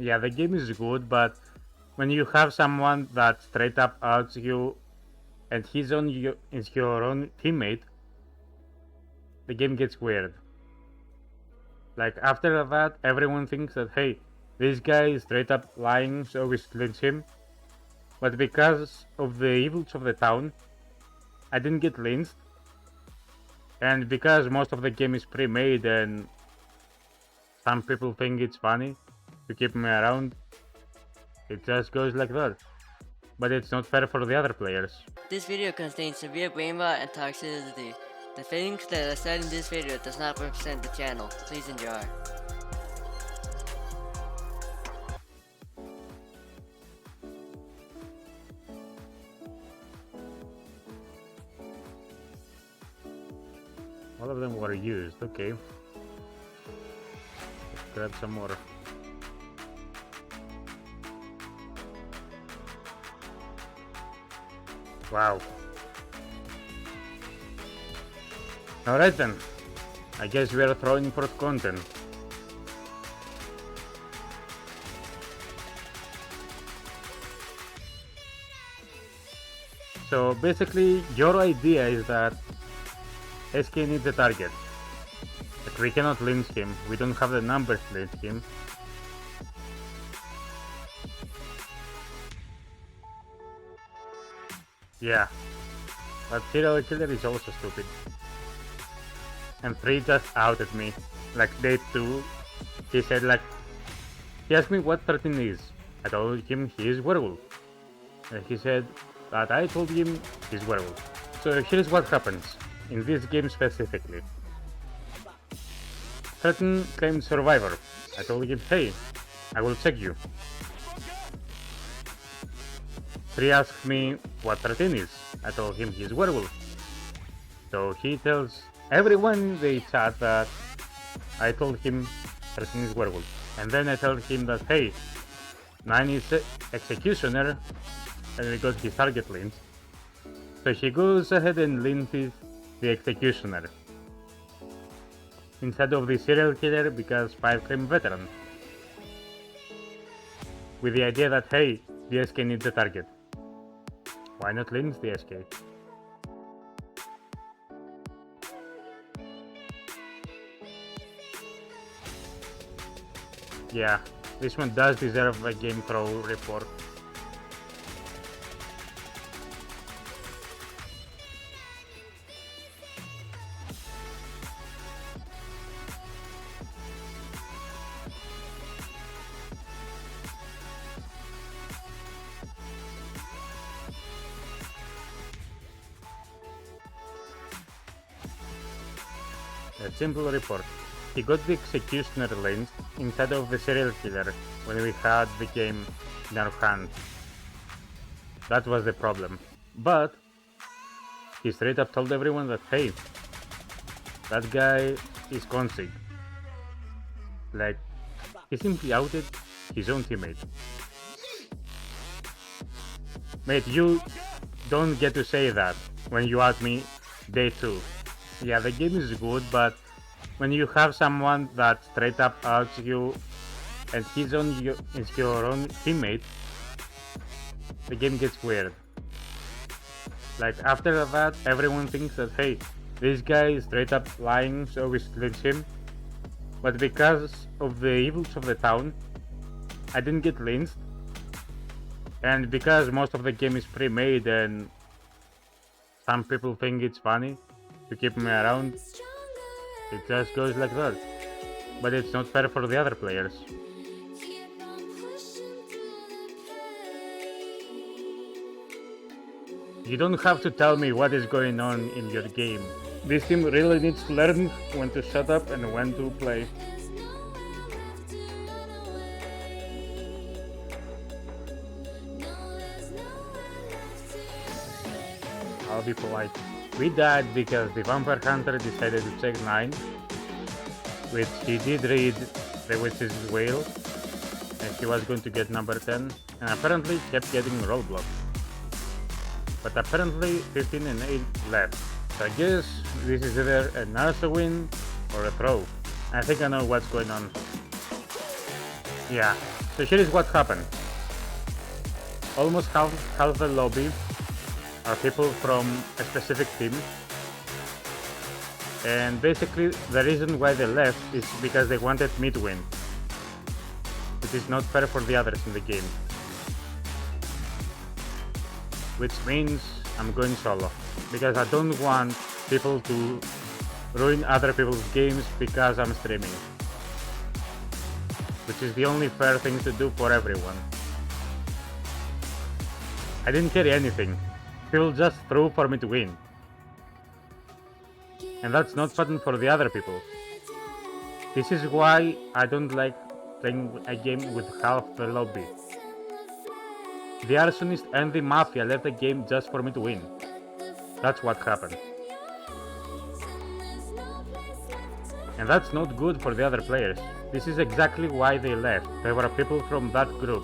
Yeah, the game is good, but when you have someone that straight up outs you and is your own teammate, the game gets weird. Like after that, everyone thinks that hey, this guy is straight up lying, so we should lynch him. But because of the evils of the town, I didn't get lynched. And because most of the game is pre-made and some people think it's funny to keep me around, it just goes like that. But it's not fair for the other players. This video contains severe brain rot and toxicity. The things that are said in this video does not represent the channel. Please enjoy. All of them were used, okay. Let's grab some more. Wow. Alright then. I guess we are throwing for content. So basically, your idea is that SK needs a target. But we cannot lynch him. We don't have the numbers to lynch him. Yeah. But serial killer is also stupid. And 3 just outed me. Like day 2, he said like, he asked me what 13 is. I told him he is werewolf. And he said that I told him he's werewolf. So here's what happens. In this game specifically. 13 claimed survivor. I told him, hey, I will check you. 3 asked me what 13 is. I told him he's werewolf. So he tells everyone in the chat that I told him 13 is werewolf. And then I told him that, hey, 9 is executioner, and we got his target lynched. So he goes ahead and lynches the executioner instead of the serial killer because 5 claim veteran, with the idea that hey, the SK needs a target. Why not lynch the SK? Yeah, this one does deserve a game throw report. A simple report. He got the executioner lynched instead of the serial killer when we had the game in our hands. That was the problem. But he straight up told everyone that hey, that guy is config. Like, he simply outed his own teammate. Mate, you don't get to say that when you out me day 2. Yeah, the game is good, but when you have someone that straight up outs you and is your own teammate, the game gets weird. Like after that, everyone thinks that hey, this guy is straight up lying, so we should lynch him. But because of the evils of the town, I didn't get lynched. And because most of the game is pre-made and some people think it's funny to keep me around, it just goes like that. But it's not fair for the other players. You don't have to tell me what is going on in your game. This team really needs to learn when to shut up and when to play. I'll be polite. We died because the vampire hunter decided to check 9, which he did read the witch's wail, and he was going to get number 10, and apparently kept getting roadblocked. But apparently 15 and 8 left. So I guess this is either a Narsa win or a throw. I think I know what's going on. Yeah, So here is what happened. Almost half the lobby are people from a specific team. And basically the reason why they left is because they wanted me to win. It is not fair for the others in the game. Which means I'm going solo. Because I don't want people to ruin other people's games because I'm streaming. Which is the only fair thing to do for everyone. I didn't carry anything. People just threw for me to win. And that's not fun for the other people. This is why I don't like playing a game with half the lobby. The arsonist and the mafia left the game just for me to win. That's what happened. And that's not good for the other players. This is exactly why they left. There were people from that group.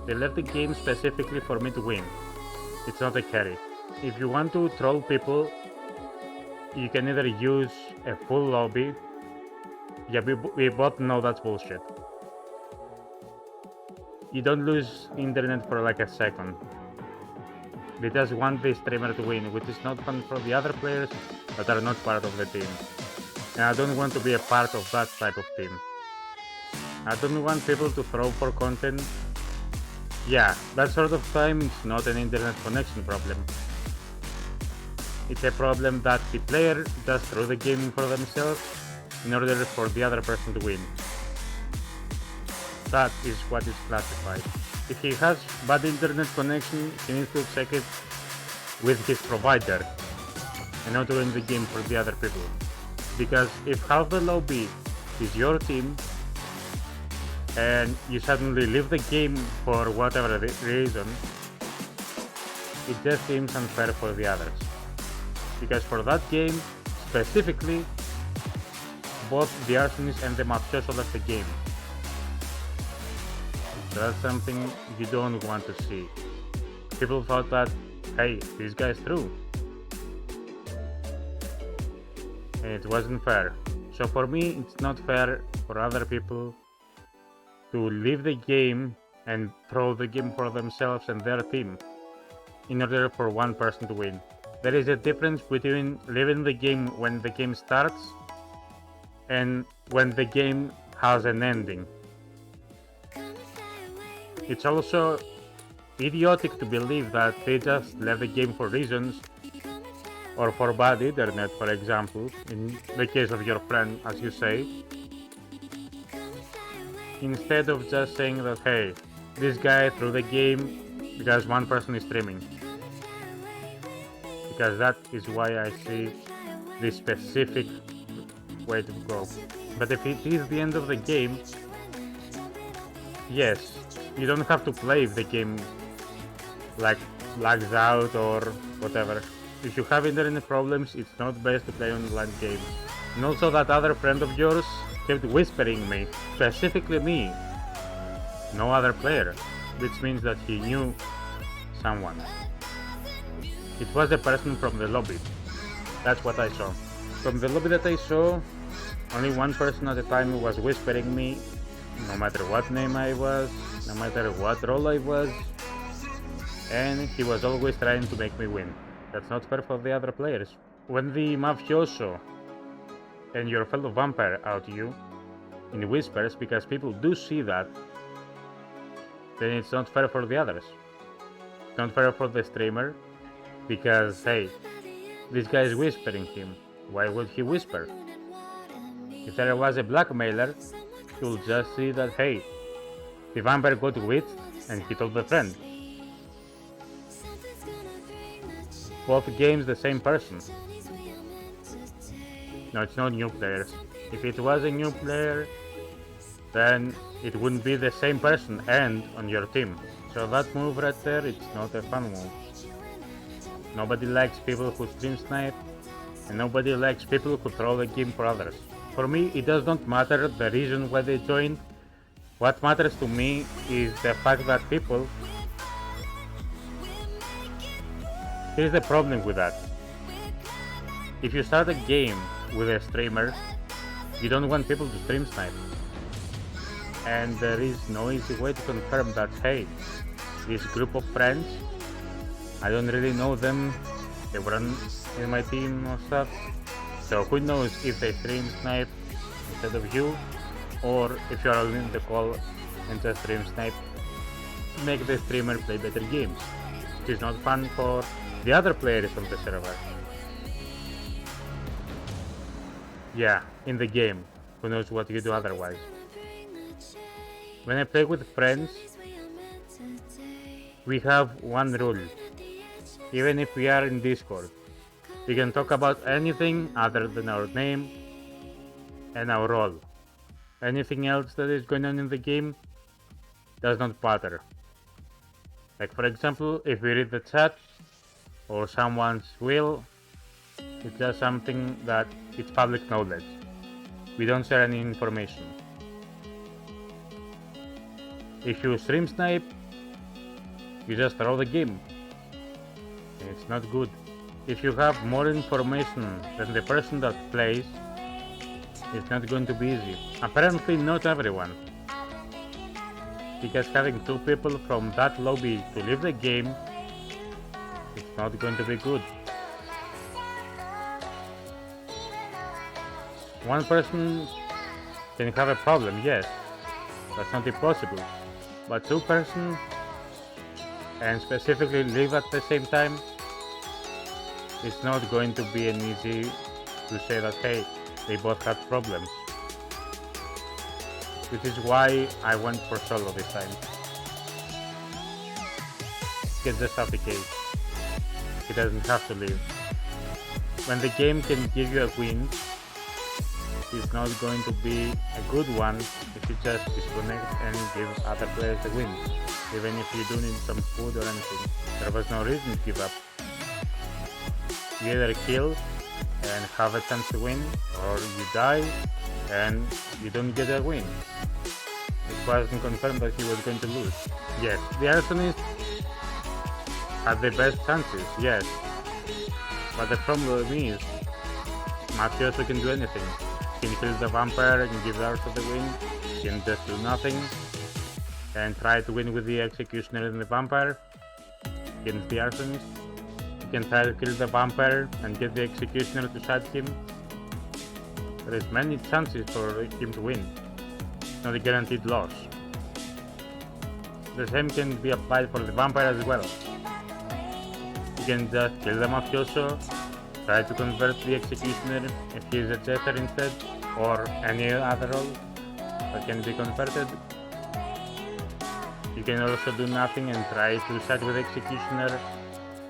They left the game specifically for me to win. It's not a carry. If you want to troll people, you can either use a full lobby. Yeah, we both know that's bullshit. You don't lose internet for like a second. They just want the streamer to win, which is not fun for the other players that are not part of the team. And I don't want to be a part of that type of team. I don't want people to throw for content. Yeah, that sort of time is not an internet connection problem. It's a problem that the player just threw the game for themselves in order for the other person to win. That is what is classified. If he has bad internet connection, he needs to check it with his provider and not ruin the game for the other people. Because if half the lobby is your team and you suddenly leave the game for whatever reason, it just seems unfair for the others. Because for that game, specifically, both the arsonist and the mafioso left the game. So that's something you don't want to see. People thought that, hey, this guy's through. And it wasn't fair. So for me, it's not fair for other people to leave the game and throw the game for themselves and their team in order for one person to win. There is a difference between leaving the game when the game starts and when the game has an ending. It's also idiotic to believe that they just left the game for reasons or for bad internet, for example, in the case of your friend, as you say, instead of just saying that, hey, this guy threw the game because one person is streaming. Because that is why I see the specific way to go. But if it is the end of the game, yes, you don't have to play if the game like lags out or whatever. If you have internet problems, it's not best to play online games. And also that other friend of yours kept whispering me, specifically me, no other player, which means that he knew someone. It was a person from the lobby. That's what I saw. From the lobby that I saw, only one person at a time was whispering me, no matter what name I was, no matter what role I was, and he was always trying to make me win. That's not fair for the other players. When the mafioso and your fellow vampire out you in whispers, because people do see that, then it's not fair for the others. It's not fair for the streamer, because hey, this guy is whispering him. Why would he whisper? If there was a blackmailer, you'll just see that, hey, the vampire got witched and he told the friend. Both games the same person. No, it's not new players. If it was a new player, then it wouldn't be the same person and on your team. So that move right there, it's not a fun move. Nobody likes people who stream snipe, and nobody likes people who throw the game for others. For me, it does not matter the reason why they joined. What matters to me is the fact that people... Here's the problem with that. If you start a game with a streamer, you don't want people to stream snipe. and there is no easy way to confirm that, hey, this group of friends, I don't really know them, they weren't in my team or stuff, so who knows if they stream snipe instead of you, or if you are all in the call and just stream snipe, make the streamer play better games, which is not fun for the other players on the server. Yeah, in the game, who knows what you do otherwise. When I play with friends, we have one rule. Even if we are in Discord, we can talk about anything other than our name and our role. Anything else that is going on in the game does not matter. Like for example, if we read the chat or someone's will, it's just something that it's public knowledge. We don't share any information. If you stream snipe, you just throw the game. It's not good. If you have more information than the person that plays, it's not going to be easy. Apparently not everyone. Because having two people from that lobby to leave the game, it's not going to be good. One person can have a problem, yes, that's not impossible. But two persons, and specifically live at the same time, it's not going to be an easy to say that, hey, they both had problems. Which is why I went for solo this time. He can just have the case. He doesn't have to leave. When the game can give you a win, it's not going to be a good one if you just disconnect and give other players a win. Even if you do need some food or anything, there was no reason to give up. You either kill and have a chance to win, or you die and you don't get a win. It wasn't confirmed that he was going to lose. Yes, the arsonist had the best chances, yes. But the problem is, Mafioso can do anything. He can kill the vampire and give Arso the win, he can just do nothing and try to win with the executioner and the vampire against the arsonist. He can try to kill the vampire and get the executioner to shot him. There is many chances for him to win, not a guaranteed loss. The same can be applied for the vampire as well. You can just kill the mafioso, try to convert the executioner if he is a jester instead, or any other role that can be converted. You can also do nothing and try to side with the executioner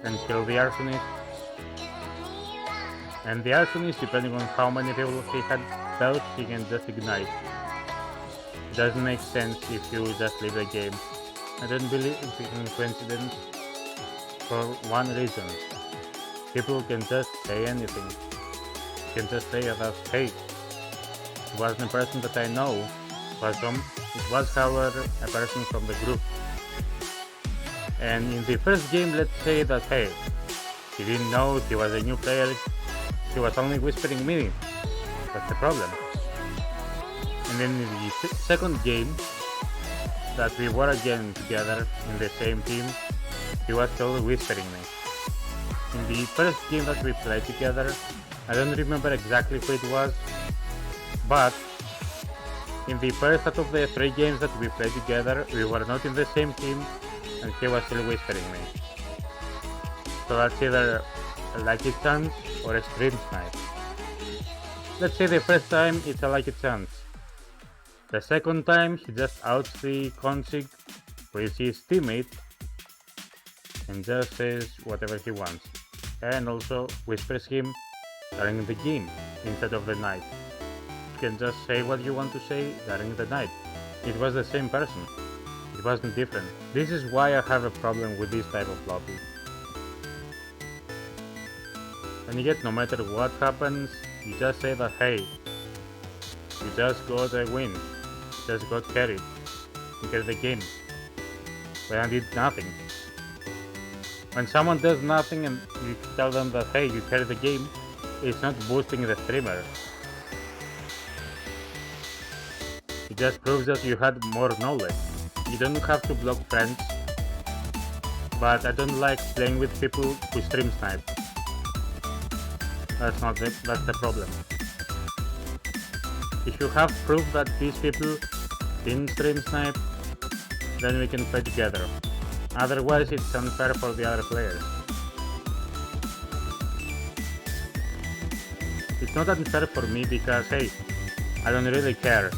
and kill the arsonist. And the arsonist, depending on how many people he had dealt, he can just ignite. It doesn't make sense if you just leave the game. I don't believe in coincidence for one reason. People can just say anything. You can just say that, hey, it wasn't a person that I know, it was however a person from the group. And in the first game, let's say that, hey, he didn't know, he was a new player, he was only whispering me. That's the problem. And then in the second game, that we were again together in the same team, he was still whispering me. In the first game that we played together, I don't remember exactly who it was, but in the first out of the 3 games that we played together, we were not in the same team and he was still whispering me. So that's either a lucky chance or a stream snipe. Let's say the first time it's a lucky chance. The second time he just outs the consig with his teammate and just says whatever he wants, and also whispers him during the game instead of the night. You can just say what you want to say during the night. It was the same person. It wasn't different. This is why I have a problem with this type of lobby. And yet, no matter what happens, you just say that, hey, you just got a win, you just got carried, you get the game, when I did nothing. When someone does nothing and you tell them that, hey, you carried the game, it's not boosting the streamer. just proves that you had more knowledge. You don't have to block friends, but I don't like playing with people who stream snipe. That's the problem. If you have proof that these people didn't stream snipe, then we can play together. Otherwise, it's unfair for the other players. It's not unfair for me because, hey, I don't really care.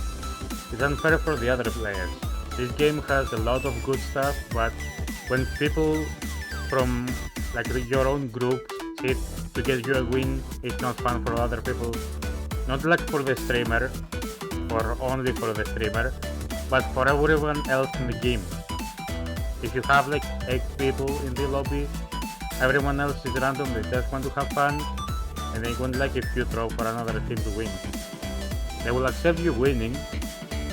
It's unfair for the other players. This game has a lot of good stuff, but when people from like your own group cheat to get you a win, it's not fun for other people. Not like for the streamer, or only for the streamer, but for everyone else in the game. If you have like 8 people in the lobby, everyone else is random, they just want to have fun, and they won't like if you throw for another team to win. They will accept you winning,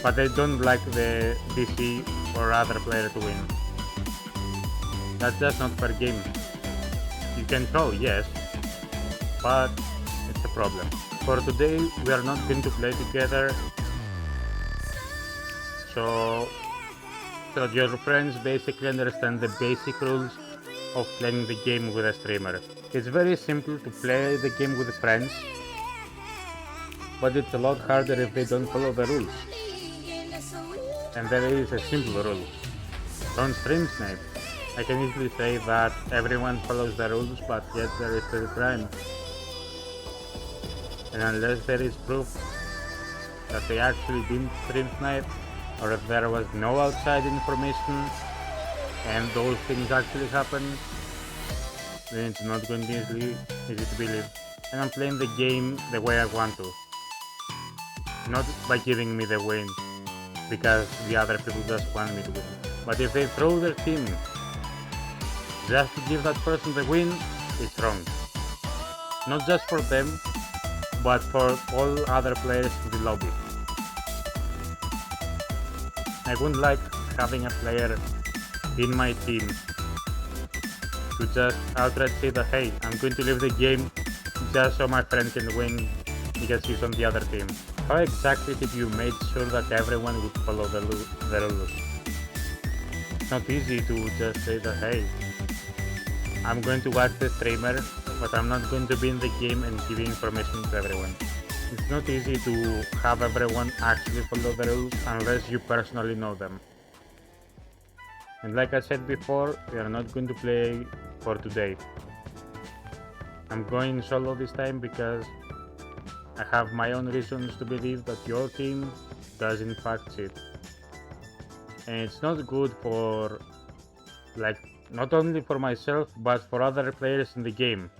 but they don't like the DC or other player to win. That's just not fair game. You can troll, yes, but it's a problem. For today, we are not going to play together, so your friends basically understand the basic rules of playing the game with a streamer. It's very simple to play the game with friends, but it's a lot harder if they don't follow the rules. And there is a simple rule: don't stream snipe. I can easily say that everyone follows the rules, but yet there is still crime. And unless there is proof that they actually didn't stream snipe, or if there was no outside information and those things actually happened, then it's not going to be easy to believe. And I'm playing the game the way I want to, not by giving me the win because the other people just want me to win. But if they throw their team just to give that person the win, it's wrong. Not just for them, but for all other players in the lobby. I wouldn't like having a player in my team to just outright say that, hey, I'm going to leave the game just so my friend can win because he's on the other team. How exactly did you make sure that everyone would follow the rules? It's not easy to just say that, hey, I'm going to watch the streamer, but I'm not going to be in the game and give information to everyone. It's not easy to have everyone actually follow the rules unless you personally know them. And like I said before, we are not going to play for today. I'm going solo this time because I have my own reasons to believe that your team does in fact cheat. And it's not good for, like, not only for myself, but for other players in the game.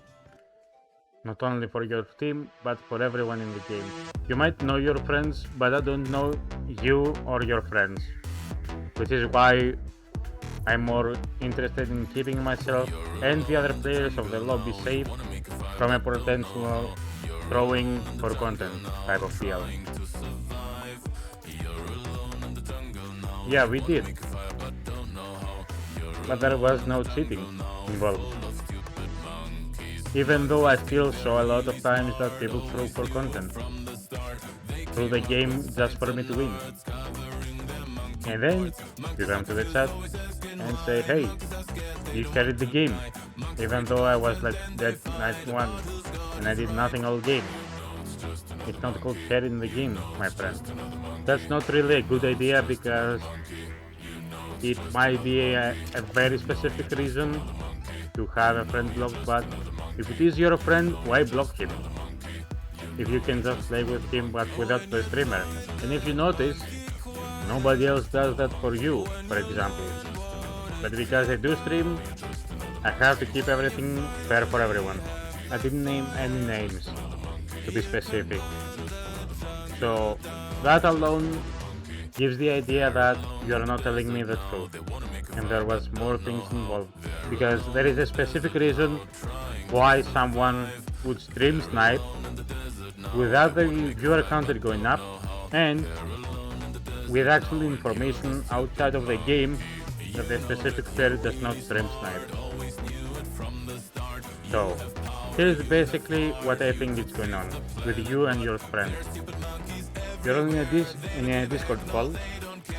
Not only for your team, but for everyone in the game. You might know your friends, but I don't know you or your friends. Which is why I'm more interested in keeping myself and the other players of the lobby safe from a potential throwing for content type of deal. Yeah, we did. But there was no cheating involved. Even though I still saw a lot of times that people throw for content through the game just for me to win. And then you come to the chat and say, hey, you carried the game, even though I was like dead 91 and I did nothing all game. It's not called carrying the game, my friend. That's not really a good idea because it might be a very specific reason to have a friend blocked, but if it is your friend, why block him? If you can just play with him but without the streamer. And if you notice, nobody else does that for you, for example. But because I do stream, I have to keep everything fair for everyone. I didn't name any names, to be specific. So that alone gives the idea that you are not telling me the truth. And there was more things involved. Because there is a specific reason why someone would stream snipe without the viewer counter going up and with actual information outside of the game that the specific player does not stream snipe. So, here's basically what I think is going on with you and your friends. you're in a Discord call,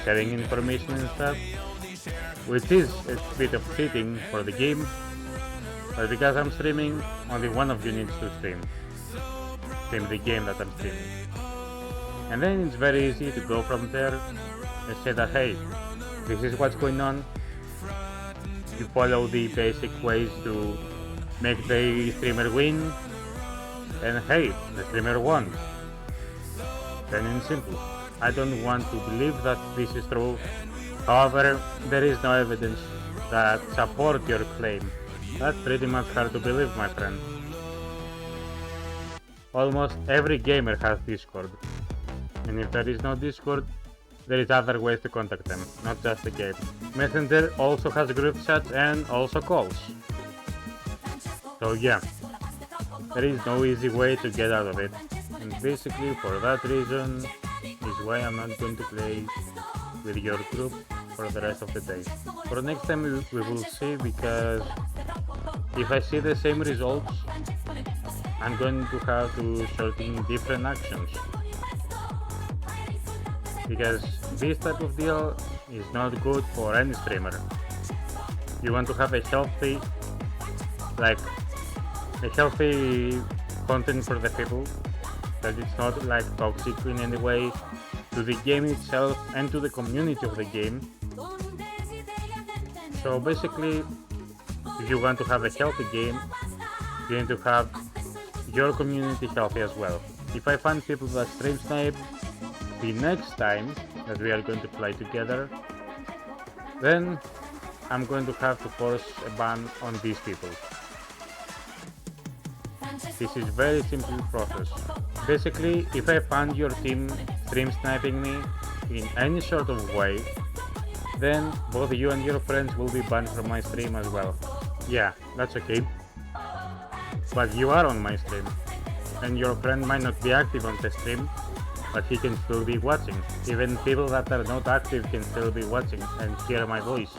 sharing information and stuff, which is a bit of cheating for the game, but because I'm streaming, only one of you needs to stream the game that I'm streaming. And then it's very easy to go from there and say that, hey, this is what's going on. You follow the basic ways to make the streamer win, and hey, the streamer won. Plain and simple. I don't want to believe that this is true. However, there is no evidence that support your claim. That's pretty much hard to believe, my friend. Almost every gamer has Discord. And if there is no Discord, there is other ways to contact them, not just the game. Messenger also has group chats and also calls. So yeah, there is no easy way to get out of it. And basically for that reason is why I'm not going to play with your group for the rest of the day. For next time we will see, because if I see the same results, I'm going to have to sort in different actions. Because this type of deal is not good for any streamer. You want to have a healthy content for the people, that it's not like toxic in any way to the game itself and to the community of the game. So basically, if you want to have a healthy game, you need to have your community healthy as well. If I find people that stream snipe the next time that we are going to play together, then I'm going to have to force a ban on these people. This is very simple process. Basically, if I find your team stream sniping me in any sort of way, then both you and your friends will be banned from my stream as well. Yeah, that's okay. But you are on my stream, and your friend might not be active on the stream, but he can still be watching. Even people that are not active can still be watching and hear my voice.